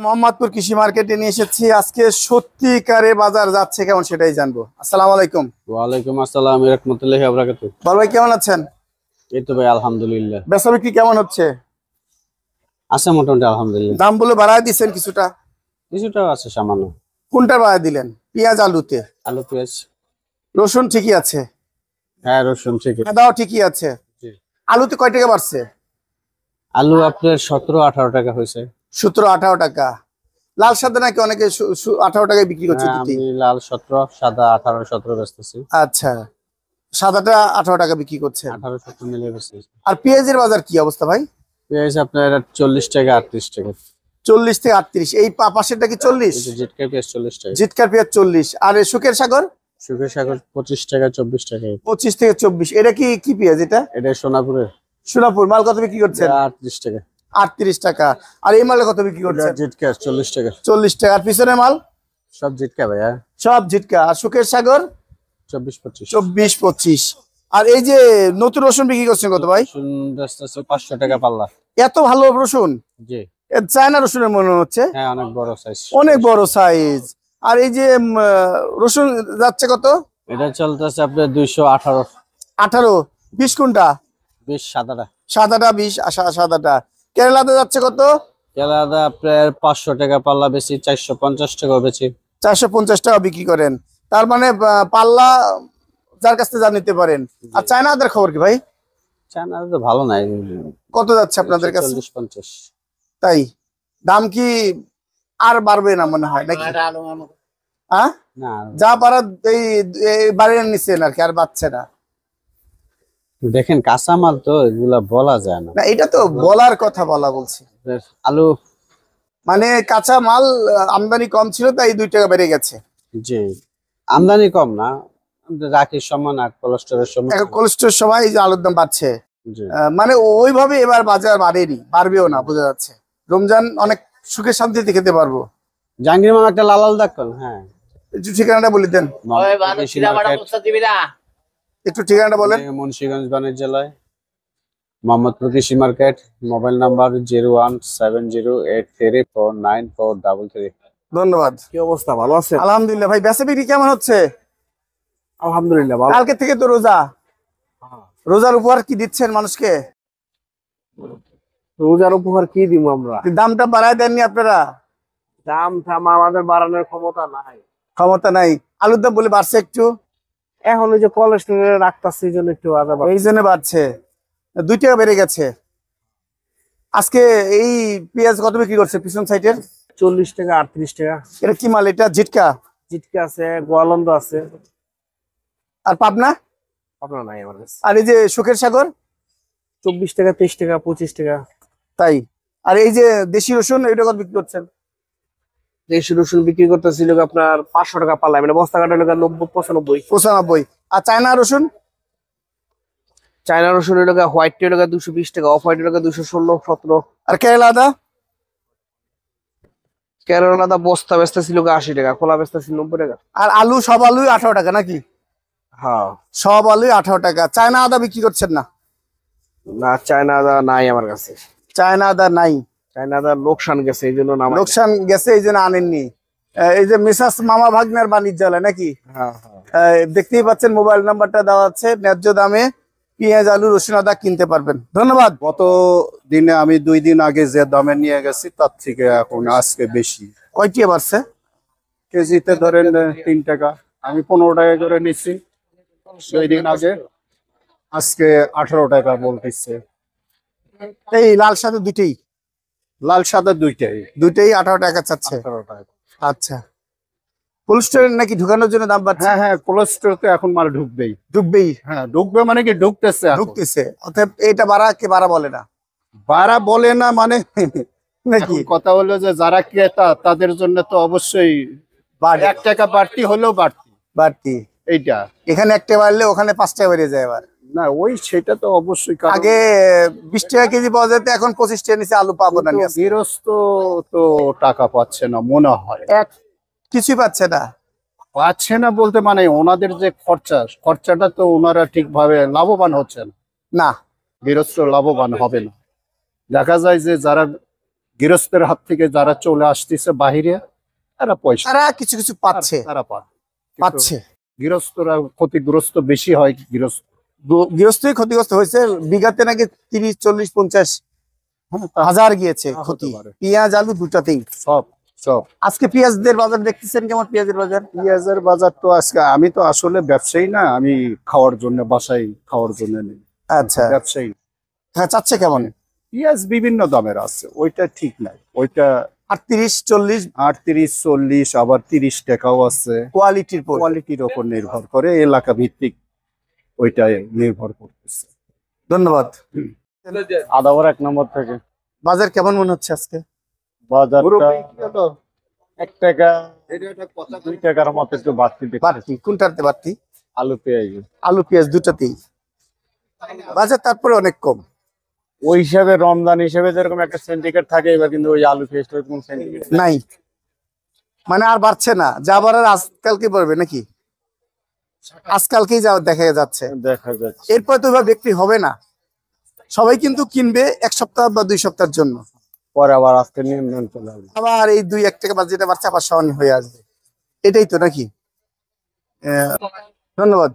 মোহাম্মদপুর কৃষি মার্কেটে নিয়ে এসেছি। আজকে সত্যিকারে বাজার যাচ্ছে কেমন সেটাই জানবো। আসসালামু আলাইকুম। ওয়ালাইকুম আসসালাম রাহমাতুল্লাহি ওয়া বারাকাতুহু। বড় ভাই কেমন আছেন? এই তো ভাই আলহামদুলিল্লাহ। বেচা বিক্রি কেমন হচ্ছে? আছে মোটামুটি আলহামদুলিল্লাহ। দাম বলে বাড়ায় দিচ্ছেন কিছুটা? কিছুটা আছে সামান্য। কোনটা বাড়ায় দিলেন? পেঁয়াজ আলুতে? আলু পেঁয়াজ রসুন ঠিকই আছে? হ্যাঁ রসুন ঠিক। আদাও ঠিকই আছে। আলুতে কয় টাকা বাড়ছে? আলু আপনার 17-18 টাকা হয়েছে। 17-18 টাকা। লাল সাদা নাকি অনেকে 18 টাকায় বিক্রি করছে? আমি লাল 17, সাদা 18-17 বেচতেছি। আচ্ছা, সাদাটা 18 টাকা বিক্রি করছে, 18-17 মিলিয়ে বেচতেছি। আর পেঁয়াজের বাজার কি অবস্থা ভাই? পেঁয়াজ আপনার 40 টাকা 38 টাকা। 40 থেকে 38। এই পাশেরটা কি 40? জিটকা পেঁয়াজ 40 টাকা। জিটকার পেঁয়াজ 40। আর সুখের সাগর? সুখের সাগর 25 টাকা 24 টাকা। 25 থেকে 24। এটা কি পেঁয়াজ? এটা সোনাপুরের। সোনাপুর মাল কত বিক্রি করছেন? 38 টাকা। 38 টাকা। আর এই মালে কত বিক্রি করছেন? জিটকা 40 টাকা। 40 টাকা। আর পিছনের মাল সব জিটকা ভাইয়া। সব জিটকা। আর সুখের সাগর 24-25। 24-25। আর এই যে নতুন রসুন বিক্রি করছেন কত ভাই? 500 টাকা পাল্লা। এত ভালো রসুন? জি। চায়না রসুনের মনে হচ্ছে। হ্যাঁ অনেক বড় সাইজ। অনেক বড় সাইজ। আর এই যে রসুন যাচ্ছে কত? এটা চলতেছে আপনার 218। 18। 20 কোনটা? 20 সাদাটা। সাদাটা 20। সাদাটা। কেরালাতে যাচ্ছে কত? কেলাদা আপনার 500 টাকা পাল্লা বেশি, 450 টাকা বেশি। 450 টাকা বিক্রি করেন। তার মানে পাল্লা যার কাছ থেকে যা নিতে পারেন। আর চায়না আদার খবর কি ভাই? চায়না তো ভালো নাই। কত যাচ্ছে আপনাদের কাছে? 40-50। তাই দাম কি আর বাড়বে না মনে হয় নাকি? হ্যাঁ, না যা পারা এই বাড়িয়ে নিচ্ছেন আর কি, আর বাড়ছে না। দেখেন কাঁচামাল তো এগুলা বলা যায় না। না এটা তো বলার কথা বলছি। আলু মানে কাঁচা মাল আমদানি কম ছিল তাই 2 টাকা বেড়ে গেছে। জি আমদানি কম না, রাখির সমান আর কোলেস্টোরের সমান। এখন কোলেস্টোরের সময় এই যে আলুর দাম বাড়ছে, জি মানে ওইভাবে এবার বাজার বাড়েনি, বাড়বেও না বোঝা যাচ্ছে। রমজান অনেক সুখে শান্তিতে খেতে পারবো। জাহাঙ্গীর মামা একটা লাল আলু দেখুন। হ্যাঁ একটু ঠিকানাটা বলে দেন। একটু ঠিকানাটা বলেন। মুন্সিগঞ্জ বাণিজ্যালয়, মোহাম্মদপুর কৃষি মার্কেট। Mobile number 01708349433। ধন্যবাদ। কি অবস্থা, ভালো আছে? আলহামদুলিল্লাহ। ভাই বেচা বিক্রি কেমন হচ্ছে? আলহামদুলিল্লাহ ভালো। কালকে থেকে তো রোজা, রোজার উপহার কি দিচ্ছেন মানুষকে? রোজার উপহার কি দিব আমরা? দামটা বাড়ায় দেননি আপনারা? দাম আমাদের বাড়ানোর ক্ষমতা নাই। ক্ষমতা নাই। আলুর দাম বলে বাড়ছে একটু, এখন ওই যে কোলেস্ট্রল রাখতেছে এই জন্য একটু এই জন্য বাড়ছে। 2 টাকা বেড়ে গেছে। আজকে এই পেঁয়াজ কত বিক্রি করছে পিছন সাইডের? 40 টাকা 38 টাকা। এটা কি মাল? এটা জিটকা? জিটকা আছে, গোয়ালন্দ আছে। আর পাবনা? আপনার নাই আমার কাছে। আর এই যে সুখের সাগর? 24 টাকা 23 টাকা 25 টাকা। তাই। আর এই যে দেশি রসুন এটা কত বিক্রি করছেন? দেশি রসুন বিক্রি করতেছিল আপনার 500 টাকা পাল্লা, মানে বস্তা কাটা 90-95। 95। আর চায়না রসুন? চায়না রসুন হোয়াইট 220 টাকা, অফ হোয়াইট 216-17। আর কেরালা আদা? কেরলা আদা বস্তা বেচতে ছিল 80 টাকা, খোলা বেচতে ছিল 90 টাকা। আর আলু? সব আলুই 18 টাকা নাকি? হ্যাঁ সব আলুই 18 টাকা। চায়না আদা বিক্রি করছেন না? না, চায়না আদা নাই আমার কাছে। চায়না আদা নাই। চায়না আদা লোকসান গেছে এই জন্য নাম। লোকসান গেছে এই জন্য আনেননি। এই যে মিসাস মামা ভাগ্নের বাণিজ্যালয় নাকি? হ্যাঁ। দেখতেই পাচ্ছেন, মোবাইল নাম্বারটা দেওয়া আছে। ন্যায্য দামে পেঁয়াজ আলু রসুন আদা কিনতে পারবেন। ধন্যবাদ। গত দিনে আমি 2 দিন আগে যে দামে নিয়ে গেছি তার থেকে এখন আজকে বেশি। কয়টি বাড়ছে? কেজিতে ধরেন 3 টাকা। আমি 15 টাকা করে নিচ্ছি 2 দিন আগে, আজকে 18 টাকা বলতেছে। এই লাল সাদা দুইটাই? লাল সাদা দুইটাই 18 টাকা চাচ্ছে। 18 টাকা। আচ্ছা, কোলেস্টোরেল নাকি ঢুকানোর জন্য দাম বাড়ছে? হ্যাঁ কোলেস্টোরতে এখন মাল ঢুকবেই। ঢুকবেই? হ্যাঁ ঢুকবে, মানে কি ঢুকতেছে এখন। ঢুকতেছে। অতএব এটা বাড়া কে বাড়া বলে না? বাড়া বলে না মানে নাকি? এখন কথা হলো যে যারা ক্রেতা তাদের জন্য তো অবশ্যই 1 টাকা বাড়তি হলেও বাড়তি। এইটা এখানে 1 টাকা বাড়লে ওখানে 5 টাকা বেড়ে যায় আবার। না, সেটা তো অবশ্যই। আগে 20 টাকা কেজি পাওয়া যেত, এখন 25 টাকা নিচে আলু পাবো না। গৃহস্থ তো টাকা পাচ্ছে না মনে হয়। কিছুই পাচ্ছে না। পাচ্ছে না বলতে মানে ওনাদের যে খরচাটা তো ওনারা ঠিকভাবে লাভবান হচ্ছেন না। গৃহস্থ লাভবান হবে না। দেখা যায় যে যারা গৃহস্থের হাত থেকে যারা চলে আসতেছে বাহিরে তারা পয়সা তারা কিছু কিছু পাচ্ছে তারা পায়। কিন্তু পাচ্ছে গৃহস্থরা ক্ষতিগ্রস্ত বেশি হয়। গৃহস্থ গৃহস্থই ক্ষতিগ্রস্ত হয়েছে, বিঘাতে নাকি 30, 40, 50 হাজার গিয়েছে তা হতে ক্ষতি, পারে। পেঁয়াজ আলু দুটাতেই। সব সব আজকে পেঁয়াজদের বাজার দেখতেছেন কেমন? পেঁয়াজের বাজার পেঁয়াজের বাজার তো আজকে, আমি তো আসলে ব্যবসায়ী না, আমি খাওয়ার জন্য বাসায় খাওয়ার জন্য নেই, আচ্ছা, ব্যবসায়ী। হ্যাঁ, চাচ্ছে কেমন? পেঁয়াজ বিভিন্ন দামের আছে, ওইটা ঠিক নাই। ওইটা 38, 40 38, 40, আবার 30 টাকাও আছে। কোয়ালিটির পর। কোয়ালিটির ওপর নির্ভর করে, এলাকা ভিত্তিক ওইটাই নির্ভর করতেছে। ধন্যবাদ। আদাবর 1 নম্বর থেকে বাজার কেমন মনে হচ্ছে আজকে? বাজারটা 1 টাকা 2 টাকার মতো একটু বাড়তি দেখছি। বাড়তি কোনটাতে বাড়তি? আলু পেঁয়াজ আলু পেঁয়াজ দুটাতেই বাজার তারপরে অনেক কম। ওই হিসাবে রমজান হিসেবে যেরকম একটা সিন্ডিকেট থাকে, এবার কিন্তু ওই আলু পেঁয়াজটা এরকম সিন্ডিকেট নাই, মানে আর বাড়ছে না, যা বাড়ার আজকালকে পড়বে নাকি? আজকালকেই যা দেখা যাচ্ছে, দেখা যাচ্ছে। এরপর তো এবার বিক্রি হবে না। সবাই কিন্তু কিনবে 1 সপ্তাহ বা 2 সপ্তাহের জন্য, পরে আবার আজকে নিয়ন্ত্রণ চলে আসবে। আবার এই 2-1 টাকা বাদ যেটা বাড়ছে আবার সমান হয়ে আসবে, এটাই তো নাকি? ধন্যবাদ।